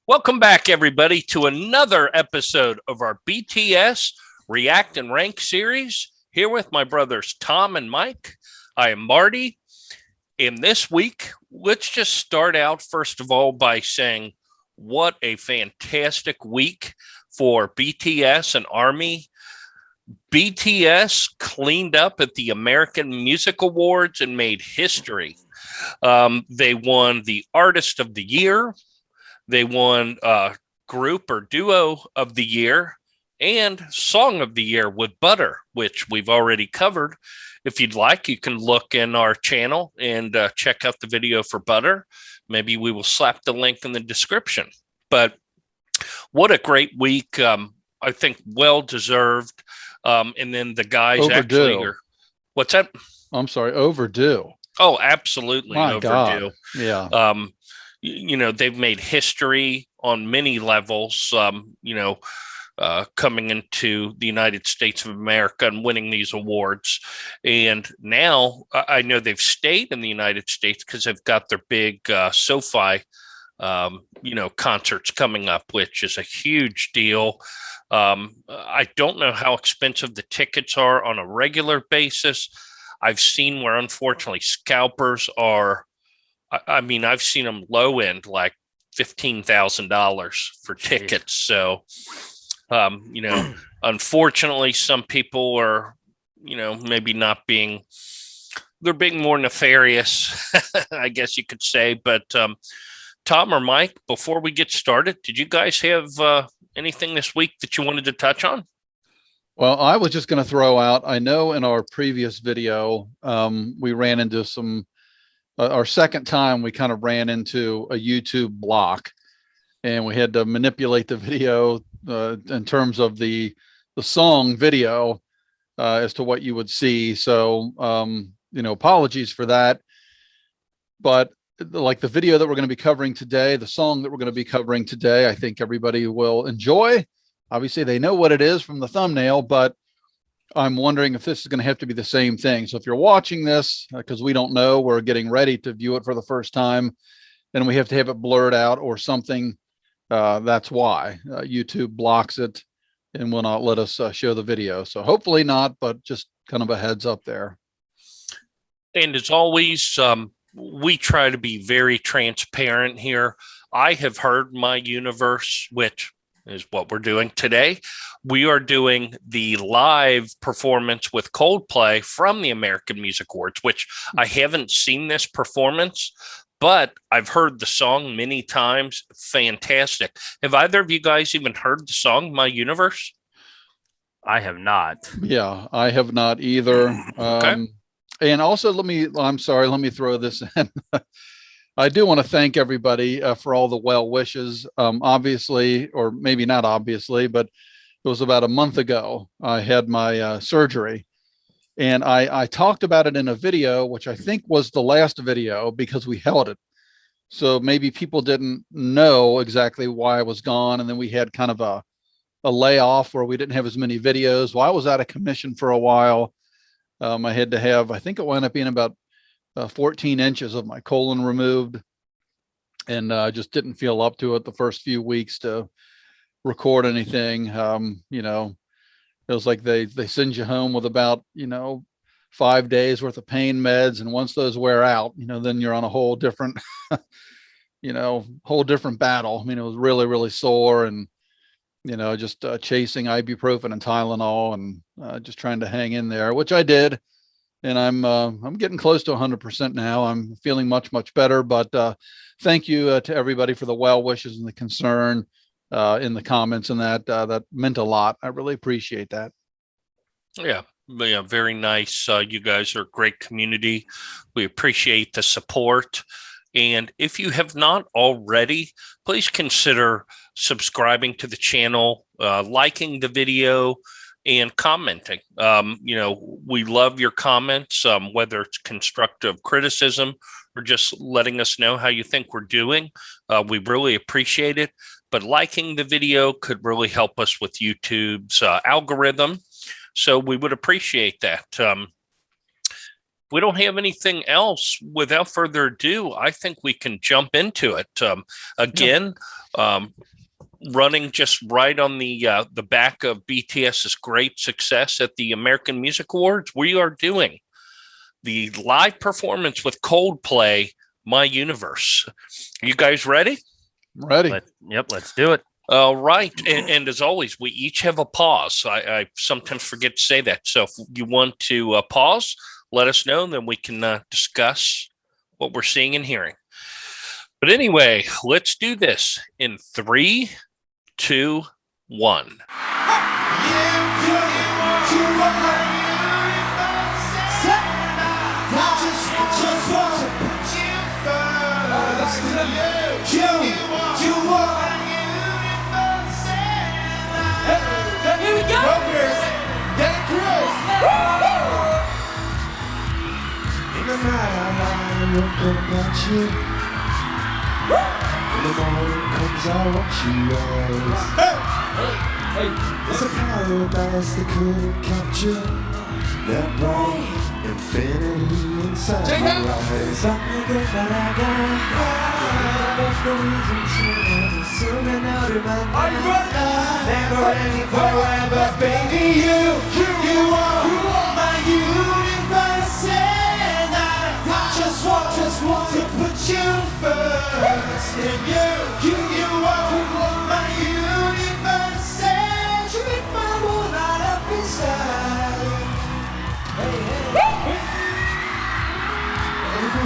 Welcome back, everybody, to another episode of our BTS React and Rank series. Here with my brothers Tom and Mike. I am Marty. And this week, let's just start out, first of all, by saying what a fantastic week for BTS and ARMY. BTS cleaned up at the American Music Awards and made history. They won the Artist of the Year. They won Group or Duo of the Year and Song of the Year with Butter, which we've already covered. If you'd like, you can look in our channel and check out the video for Butter. Maybe we will slap the link in the description. But what a great week. I think well-deserved. And then the guys Overdue. actually are... What's that? I'm sorry, overdue. Oh, absolutely My overdue. God. Yeah. They've made history on many levels, coming into the United States of America and winning these awards. And now I know they've stayed in the United States because they've got their big SoFi, concerts coming up, which is a huge deal. I don't know how expensive the tickets are on a regular basis. I've seen where, unfortunately, scalpers are. I've seen them low end like $15,000 for tickets. So, unfortunately, some people are, maybe not being, they're being more nefarious, I guess you could say. But Tom or Mike, before we get started, did you guys have anything this week that you wanted to touch on? Well, I was just going to throw out, I know in our previous video, we ran into our second time we kind of ran into a YouTube block, and we had to manipulate the video in terms of the song video as to what you would see. So, apologies for that. But like the video that we're going to be covering today, the song that we're going to be covering today, I think everybody will enjoy. Obviously, they know what it is from the thumbnail, but I'm wondering if this is going to have to be the same thing. So if you're watching this, because we don't know, we're getting ready to view it for the first time, and we have to have it blurred out or something, that's why YouTube blocks it and will not let us show the video. So hopefully not, but just kind of a heads up there. And as always, we try to be very transparent here. I have heard My Universe, which is what we're doing today. We are doing the live performance with Coldplay from the American Music Awards, which I haven't seen this performance, but I've heard the song many times. Fantastic. Have either of you guys even heard the song My Universe? I have not. Yeah, I have not either. Okay. And also, let me throw this in. I do want to thank everybody for all the well wishes. Obviously, or maybe not obviously, but it was about a month ago, I had my surgery, and I talked about it in a video, which I think was the last video because we held it. So maybe people didn't know exactly why I was gone. And then we had kind of a layoff where we didn't have as many videos. Well, I was out of commission for a while. I had to have, I think it wound up being about 14 inches of my colon removed, and just didn't feel up to it the first few weeks to record anything. It was like they send you home with about 5 days worth of pain meds, and once those wear out, then you're on a whole different whole different battle. It was really, really sore, and just chasing ibuprofen and Tylenol, and just trying to hang in there, which I did. And I'm getting close to 100% now. I'm feeling much, much better. But thank you to everybody for the well wishes and the concern in the comments, and that meant a lot. I really appreciate that. Yeah, very nice. You guys are a great community. We appreciate the support. And if you have not already, please consider subscribing to the channel, liking the video, and commenting. We love your comments, whether it's constructive criticism or just letting us know how you think we're doing. We really appreciate it. But liking the video could really help us with YouTube's algorithm. So we would appreciate that. we don't have anything else, without further ado, I think we can jump into it. Again, running just right on the back of BTS's great success at the American Music Awards, we are doing the live performance with Coldplay, My Universe. Are you guys ready? Ready. Let's do it. All right. And as always, we each have a pause. I sometimes forget to say that. So if you want to pause, let us know, and then we can discuss what we're seeing and hearing. But anyway, let's do this in 3, 2, 1. About you. When the morning comes, I want you always. Hey. It's a paradise that couldn't capture that bright infinity inside your eyes. Something that I got. That's the reason she's zooming out in my mind. Never ending forever, baby. You are my universe. Just want to put you first. And you are my universe. And you make my world light up inside.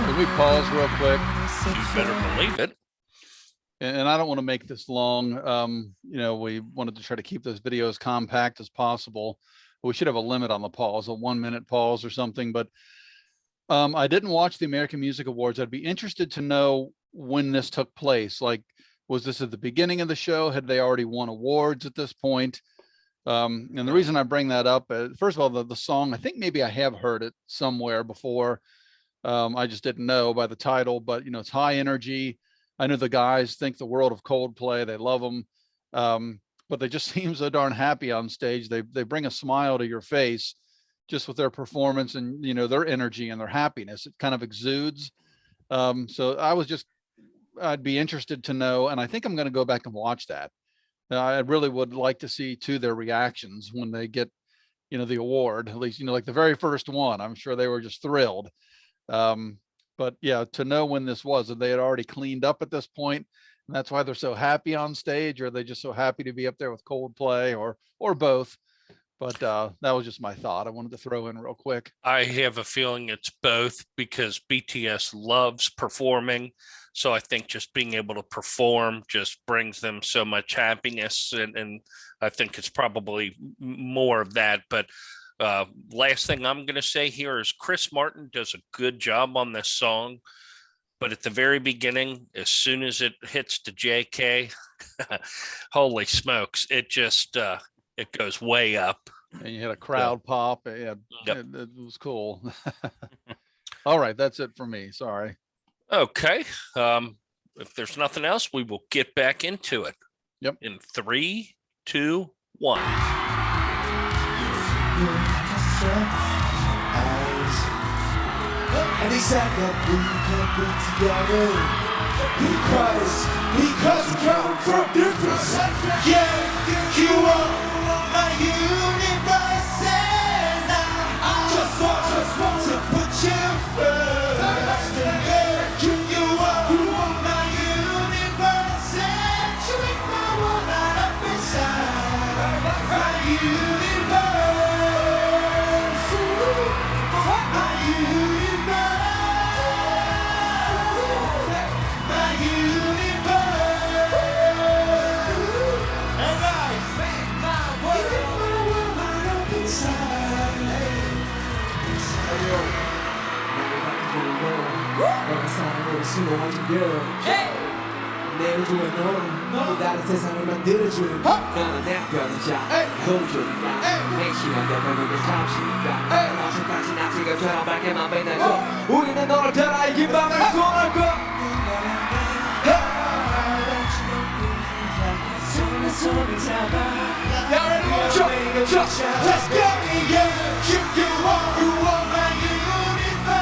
Can we pause real quick? You better believe it. And I don't want to make this long. We wanted to try to keep those videos compact as possible. We should have a limit on the pause, a 1-minute pause or something. But I didn't watch the American Music Awards. I'd be interested to know when this took place. Like, was this at the beginning of the show? Had they already won awards at this point? And the reason I bring that up, first of all, the song, I think maybe I have heard it somewhere before. I just didn't know by the title, but it's high energy. I know the guys think the world of Coldplay. They love them, but they just seem so darn happy on stage. They bring a smile to your face just with their performance and their energy and their happiness. It kind of exudes. So I'd be interested to know, and I think I'm going to go back and watch that. I really would like to see their reactions when they get the award, at least like the very first one. I'm sure they were just thrilled. But yeah, to know when this was, and they had already cleaned up at this point, and that's why they're so happy on stage, or are they just so happy to be up there with Coldplay, or both? But that was just my thought. I wanted to throw in real quick. I have a feeling it's both, because BTS loves performing. So I think just being able to perform just brings them so much happiness. And I think it's probably more of that. But last thing I'm going to say here is Chris Martin does a good job on this song. But at the very beginning, as soon as it hits the JK, holy smokes, it just... it goes way up. And you had a crowd pop. It was cool. All right, that's it for me. Sorry. Okay. If there's nothing else, we will get back into it. Yep. In 3, 2, 1. And he said that we can be together because we come from different sides. Yeah, you are my universe, and I just want to put you first. Yeah, you are my universe, and you make my world light up inside. My universe, my universe, my universe, and I make my world light up inside. 내가 사랑으로 수놓아준 girl. 내일 주에 너는 다른 세상을 만들어준 너는 내 별이자 호주니까 내 시간대 별로게 잠시니까 언제까지 나 지금처럼 밝게만 빛나줘 우리는 너를 따라 이 밤을 소환하고 손을 잡아 Let's go, yeah, you are my universe.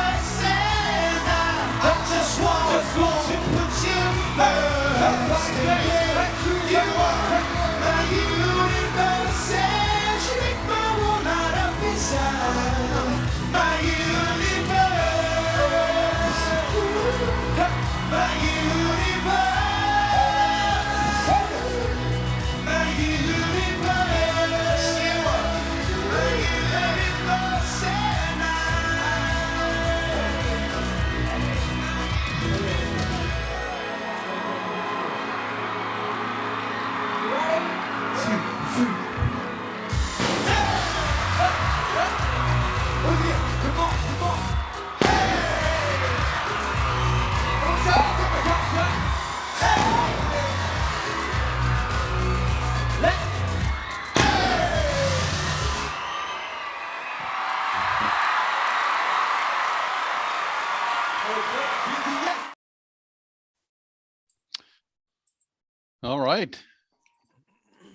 All right.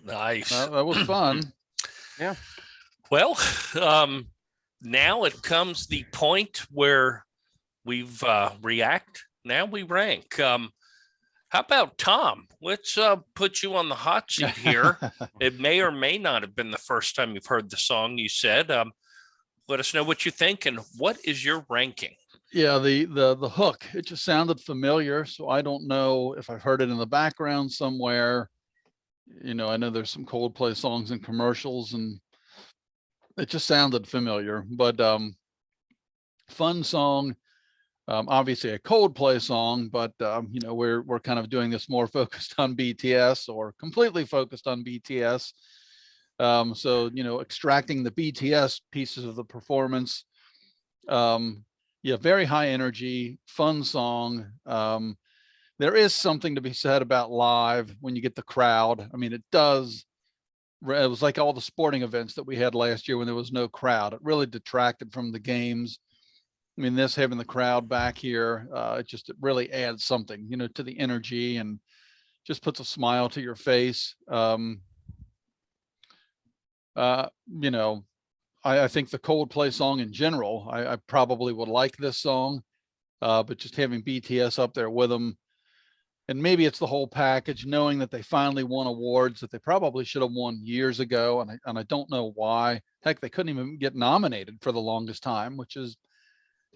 Nice. That was fun. Yeah. Well, now it comes the point where we've react. Now we rank. How about Tom? Let's put you on the hot seat here. It may or may not have been the first time you've heard the song. You said, let us know what you think and what is your ranking. Yeah, the hook, it just sounded familiar. So I don't know if I've heard it in the background somewhere. You know, I know there's some Coldplay songs and commercials, and it just sounded familiar. But fun song. Obviously a Coldplay song, but you know, we're kind of doing this more focused on BTS or completely focused on BTS. So, you know, extracting the BTS pieces of the performance. Yeah, very high energy, fun song. There is something to be said about live when you get the crowd. I mean, it was like all the sporting events that we had last year when there was no crowd. It really detracted from the games. I mean, this having the crowd back here, it really adds something, you know, to the energy and just puts a smile to your face. You know, I think the Coldplay song in general, I probably would like this song, but just having BTS up there with them, and maybe it's the whole package, knowing that they finally won awards that they probably should have won years ago, and I don't know why. Heck, they couldn't even get nominated for the longest time, which is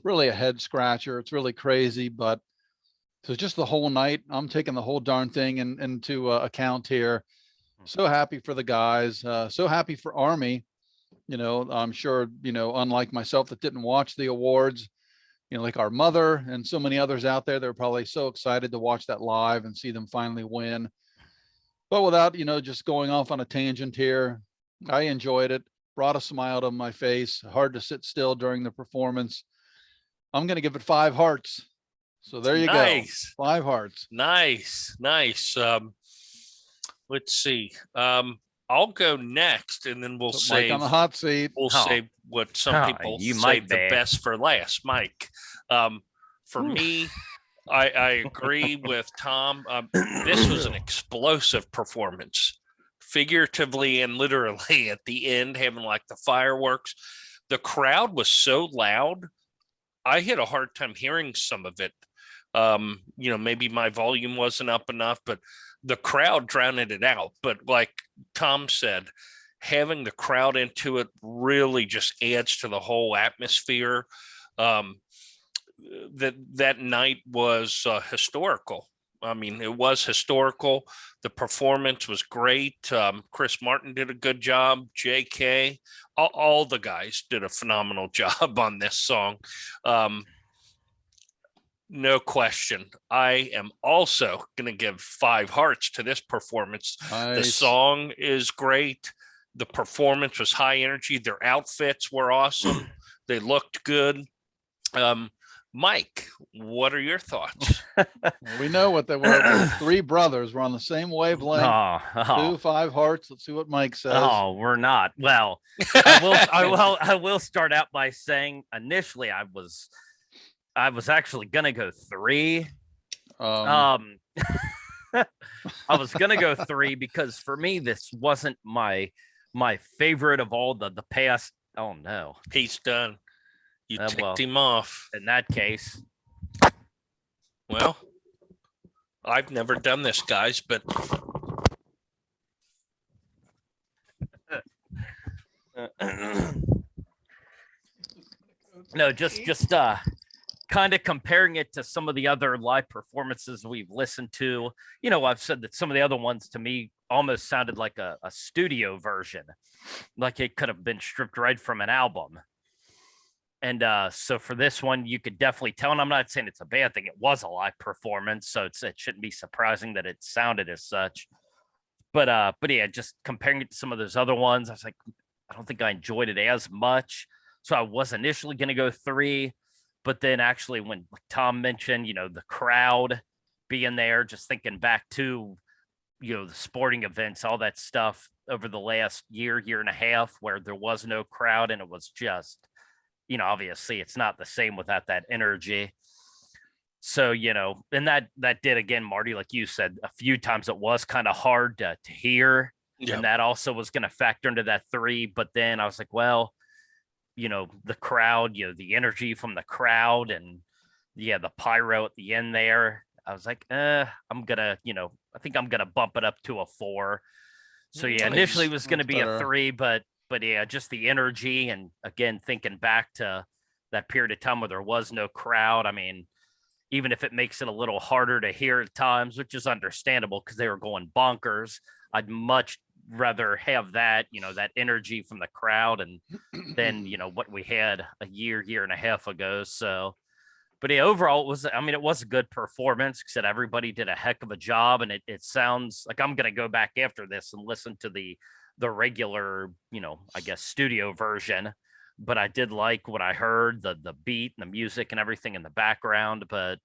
really a head scratcher. It's really crazy, but so just the whole night, I'm taking the whole darn thing into account here. So happy for the guys, so happy for Army. You know, I'm sure, you know, unlike myself that didn't watch the awards, you know, like our mother and so many others out there, they're probably so excited to watch that live and see them finally win. But without, you know, just going off on a tangent here, I enjoyed it, brought a smile to my face, hard to sit still during the performance. I'm going to give it 5 hearts. So there you go. 5 hearts. Nice. Let's see. I'll go next, and then we'll Put Mike on the hot seat. We'll say what some people you say might the be. best for last. Mike, for me, I agree with Tom. This was an explosive performance, figuratively and literally. At the end, having like the fireworks, the crowd was so loud. I had a hard time hearing some of it. You know, maybe my volume wasn't up enough, but the crowd drowned it out. But like Tom said, having the crowd into it really just adds to the whole atmosphere. That night was historical. I mean, it was historical. The performance was great. Chris Martin did a good job. JK, all the guys did a phenomenal job on this song. No question. I am also going to give 5 hearts to this performance. Nice. The song is great. The performance was high energy. Their outfits were awesome. They looked good. Mike, what are your thoughts? We know what they were. We're 3 brothers. We're on the same wavelength. 2 5 hearts. Let's see what Mike says. Oh, we're not. Well, I will start out by saying initially I was actually gonna go 3. I was gonna go 3 because for me this wasn't my favorite of all the past. Oh no, He's done. You ticked him off. In that case, well, I've never done this, guys, but no, just kind of comparing it to some of the other live performances we've listened to. You know, I've said that some of the other ones to me almost sounded like a studio version, like it could have been stripped right from an album. And so for this one, you could definitely tell, and I'm not saying it's a bad thing, it was a live performance, so it shouldn't be surprising that it sounded as such. But yeah, just comparing it to some of those other ones, I was like, I don't think I enjoyed it as much. So I was initially going to go 3, but then actually when like Tom mentioned, you know, the crowd being there, just thinking back to, you know, the sporting events, all that stuff over the last year and a half where there was no crowd and it was just, you know, obviously it's not the same without that energy. So, and that did, again, Marty, like you said, a few times it was kind of hard to hear. Yeah. And that also was going to factor into that 3. But then I was like, well, the crowd, the energy from the crowd, and the pyro at the end there. I was like, I'm gonna, I think I'm gonna bump it up to a 4. So yeah, initially it was gonna be a 3, but yeah, just the energy, and again, thinking back to that period of time where there was no crowd. I mean, even if it makes it a little harder to hear at times, which is understandable because they were going bonkers, I'd much rather have that, that energy from the crowd, and then, what we had a year and a half ago. So, but yeah, overall it was a good performance. Said everybody did a heck of a job, and it sounds like I'm going to go back after this and listen to the regular, I guess, studio version. But I did like what I heard, the beat and the music and everything in the background. But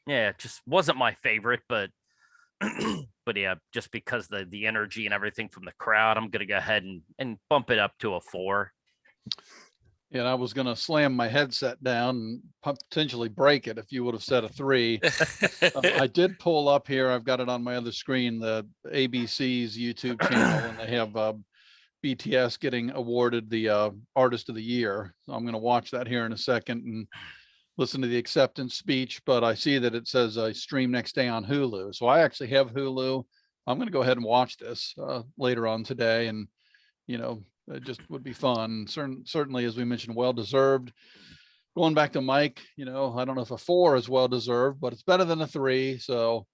yeah, it just wasn't my favorite, but but yeah, just because the energy and everything from the crowd, I'm gonna go ahead and bump it up to a 4. And I was going to slam my headset down and potentially break it if you would have said a 3. I did pull up here. I've got it on my other screen, the ABC's YouTube channel, and they have BTS getting awarded the Artist of the Year. So I'm going to watch that here in a second and listen to the acceptance speech. But I see that it says stream next day on Hulu. So I actually have Hulu. I'm going to go ahead and watch this later on today, and it just would be fun. Certainly, as we mentioned, well-deserved. Going back to Mike, I don't know if a 4 is well-deserved, but it's better than a 3. So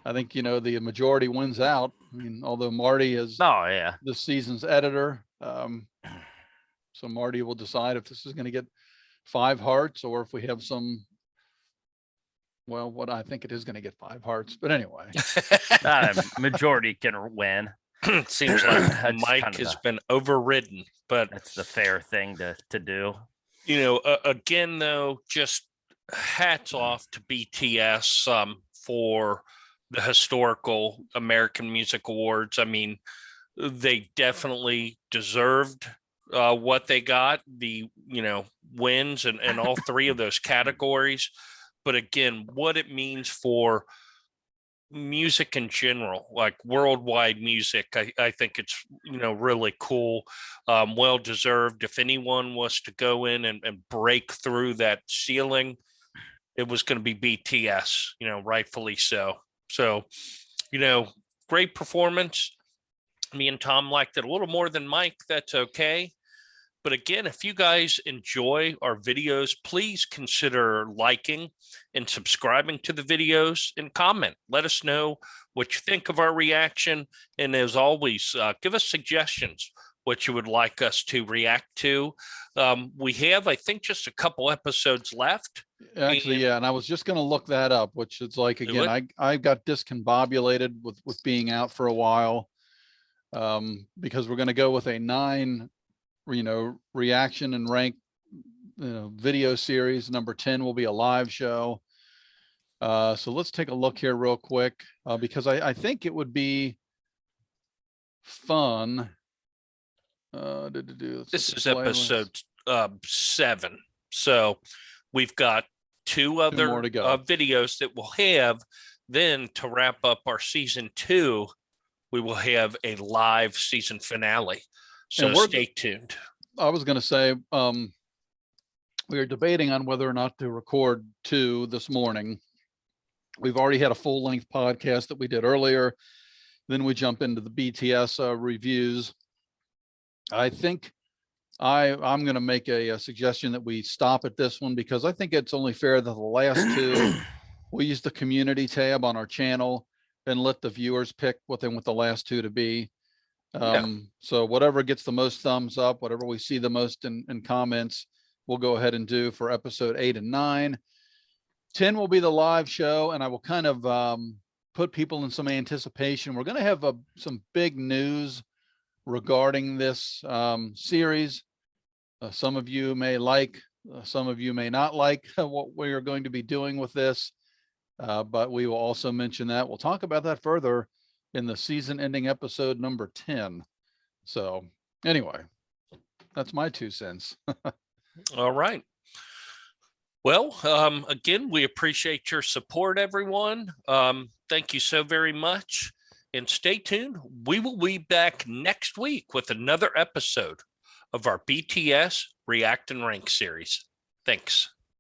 I think, the majority wins out. I mean, although Marty is this season's editor. So Marty will decide if this is going to get 5 hearts, or if we have some, well, what I think it is going to get 5 hearts. But anyway. Majority can win. It seems like Mike has been overridden, but that's the fair thing to do. Again, though, just hats off to BTS for the historical American Music Awards. I mean, they definitely deserved what they got, the wins and all 3 of those categories. But again, what it means for music in general, like worldwide music, I think it's really cool, well deserved. If anyone was to go in and break through that ceiling, it was going to be BTS, rightfully so. So, great performance. Me and Tom liked it a little more than Mike. That's okay. But again, if you guys enjoy our videos, please consider liking and subscribing to the videos, and comment. Let us know what you think of our reaction. And as always, give us suggestions, what you would like us to react to. We have, I think, just a couple episodes left. Actually, yeah. And I was just going to look that up, which is like, again, I got discombobulated with being out for a while, because we're going to go with a 9 reaction and rank video series. Number 10 will be a live show. So let's take a look here real quick, because I think it would be fun. This is episode 7. So we've got 2 other videos that we'll have. Then to wrap up our season 2, we will have a live season finale. So stay tuned. I was going to say, we were debating on whether or not to record 2 this morning. We've already had a full-length podcast that we did earlier. Then we jump into the BTS reviews. I think I'm going to make a suggestion that we stop at this one, because I think it's only fair that the last 2, we use the community tab on our channel and let the viewers pick what they want the last 2 to be. So whatever gets the most thumbs up, whatever we see the most in comments, we'll go ahead and do for episode 8 and 9. 10 will be the live show, and I will kind of put people in some anticipation. We're going to have some big news regarding this series. Some of you may like, some of you may not like what we are going to be doing with this, but we will also mention that. We'll talk about that further in the season ending episode number 10. So anyway, that's my 2 cents. All right. Well, again, we appreciate your support, everyone. Thank you so very much. And stay tuned. We will be back next week with another episode of our BTS React and Rank series. Thanks.